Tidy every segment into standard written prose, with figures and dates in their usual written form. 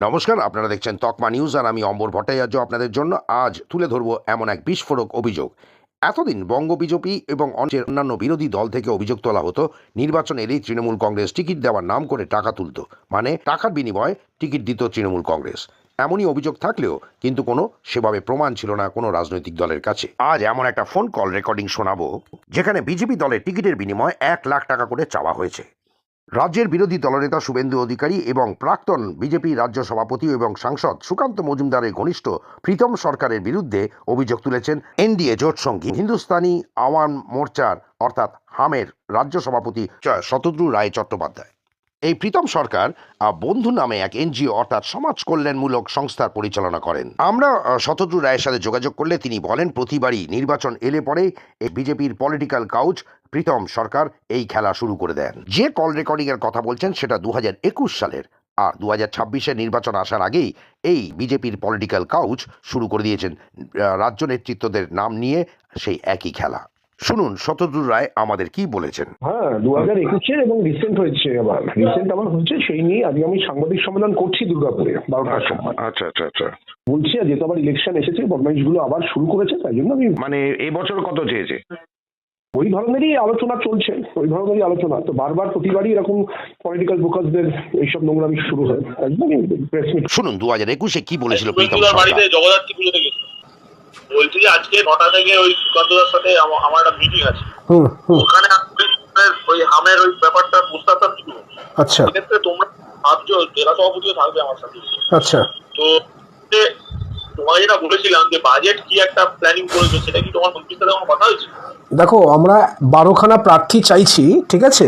নমস্কার, আপনারা দেখছেন তকমা নিউজ আর আমি অম্বর ভট্টাচার্য। আপনাদের জন্য আজ তুলে ধরব এমন এক বিস্ফোরক অভিযোগ। এতদিন বঙ্গ বিজেপি এবং অন্যান্য বিরোধী দল থেকে অভিযোগ তোলা হতো নির্বাচন এলেই তৃণমূল কংগ্রেস টিকিট দেওয়ার নাম করে টাকা তুলত, মানে টাকার বিনিময়ে টিকিট দিত তৃণমূল কংগ্রেস। এমনই অভিযোগ থাকলেও কিন্তু কোনো সেভাবে প্রমাণ ছিল না কোনো রাজনৈতিক দলের কাছে। আজ এমন একটা ফোন কল রেকর্ডিং শোনাবো যেখানে বিজেপি দলের টিকিটের বিনিময়ে 1,00,000 টাকা করে চাওয়া হয়েছে। রাজ্যের বিরোধী দলনেতা শুভেন্দু অধিকারী এবং প্রাক্তন বিজেপি রাজ্য সভাপতি এবং সাংসদ সুকান্ত মজুমদারের ঘনিষ্ঠ প্রীতম সরকারের বিরুদ্ধে অভিযোগ তুলেছেন এনডিএ জোট সঙ্গী হিন্দুস্তানি আওয়াম মোর্চার অর্থাৎ হামের রাজ্য সভাপতি শতদ্রু রায় চট্টোপাধ্যায়। এই প্রীতম সরকার বন্ধু নামে এক এনজিও অর্থাৎ সমাজ কল্যাণমূলক সংস্থার পরিচালনা করেন। আমরা শতদ্রু রায়ের সাথে যোগাযোগ করলে তিনি বলেন, প্রতিবারই নির্বাচন এলে পরে এই বিজেপির পলিটিক্যাল কাউচ প্রীতম সরকার এই খেলা শুরু করে দেন। যে কল রেকর্ডিং এর কথা বলছেন সেটা 2021 সালের, আর 2026-এর নির্বাচন আসার আগেই এই বিজেপির পলিটিক্যাল কাউচ শুরু করে দিয়েছেন রাজ্য নেতৃত্বদের নাম নিয়ে সেই একই খেলা। শুনুন শতদ্রু রায় আমাদের কি বলেছেন। হ্যাঁ, 2021-এর এবং রিসেন্ট আবার হচ্ছে সেই নিয়ে আজকে আমি সাংবাদিক সম্মেলন করছি দুর্গাপুরে 12টার সময়। আচ্ছা। বলছি যেহেতু আবার ইলেকশন এসেছে, বদমাইশগুলো আবার শুরু করেছে, তাই জন্য আমি মানে এবছর কত চেয়েছে? ওই ধরনেরই আলোচনা চলছে, তো বারবার প্রতিবারই এরকম পলিটিক্যাল ব্রোকারদের এইসব নোংরামি শুরু হয়। একদম প্রেস মিট শুনুন 2021-এ কি বলেছিল প্রীতম সরকার। সরকার। বাড়িতে জগদ্ধাত্রী পুজোতে গেছে, বলছি যে আজকে 9টা থেকে ওই সুকান্তদার সাথে আমার একটা মিটিং আছে, ওখানে ওই হামের ওই ব্যাপারটা প্রস্তাবটা দিল। আচ্ছা, সেক্ষেত্রে তোমরা ভাবছো জেলা সভাপতিও থাকবে আমার সাথে। আচ্ছা, তো তোমাকে যেটা বলেছিলাম যে বাজেট কি একটা প্ল্যানিং করেছো, সেটা কি তোমার মন্ত্রীর সাথে আমার কথা হয়েছে? দেখো, আমরা 12খানা প্রার্থী চাইছি, ঠিক আছে?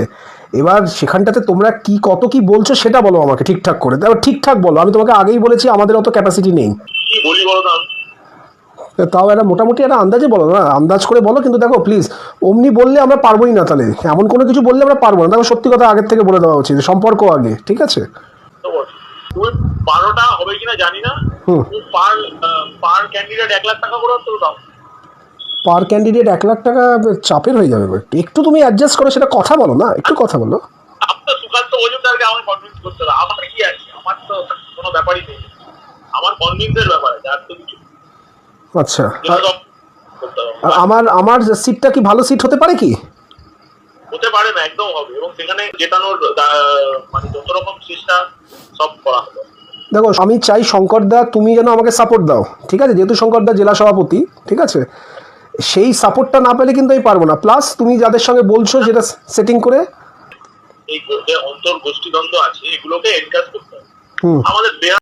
এবার সেখানটাতে তোমরা কি কত কি বলছো সেটা বলো আমাকে ঠিকঠাক করে। তারপর ঠিকঠাক বলো, আমি তোমাকে আগেই বলেছি আমাদের অত ক্যাপাসিটি নেই। কি বলি বলো না? তাও একটা মোটামুটি একটা আন্দাজে বলো না, আন্দাজ করে বলো। কিন্তু দেখো প্লিজ, অমনি বললে আমরা পারবোই না, তাহলে এমন কোনো কিছু বললে আমরা পারবো না। দেখো সত্যি কথা আগের থেকে বলে দেওয়া উচিত, সম্পর্ক আগে, ঠিক আছে? তুমি 12টা হবে কিনা জানি না, পার ক্যান্ডিডেট 1,00,000 টাকা করে তো দাও। পার ক্যান্ডিডেট 1,00,000 টাকা চাপের হয়ে যাবে। একটু তুমি অ্যাডজাস্ট করে সেটা কথা বলো না, একটু কথা বলো। আপনার সুকান্ত মজুমদারকে আমার কনভিন্স করতে হবে। আমার কি আছে, আমার তো কোনো ব্যাপারই নেই, আমার কনভিন্সের ব্যাপার আছে, আর তো কিছু। আচ্ছা, আর আমার সিটটা কি ভালো সিট হতে পারে? কি হতে পারে না, একদম হবে, এবং সেখানে জেতানোর মানে যত রকম চেষ্টা সব করা হবে। দেখো, আমি চাই শঙ্করদা তুমি যেন আমাকে সাপোর্ট দাও, ঠিক আছে? যেহেতু শঙ্করদা জেলা সভাপতি, ঠিক আছে? সেই সাপোর্টটা না পেলে কিন্তু আমি পারবো না। প্লাস তুমি যাদের সঙ্গে বলছো যেটা সেটিং করে এই যে অন্তর গোষ্ঠীদ্বন্দ্ব আছে, এগুলোকে এনকাজ করতে হবে। হুম আমাদের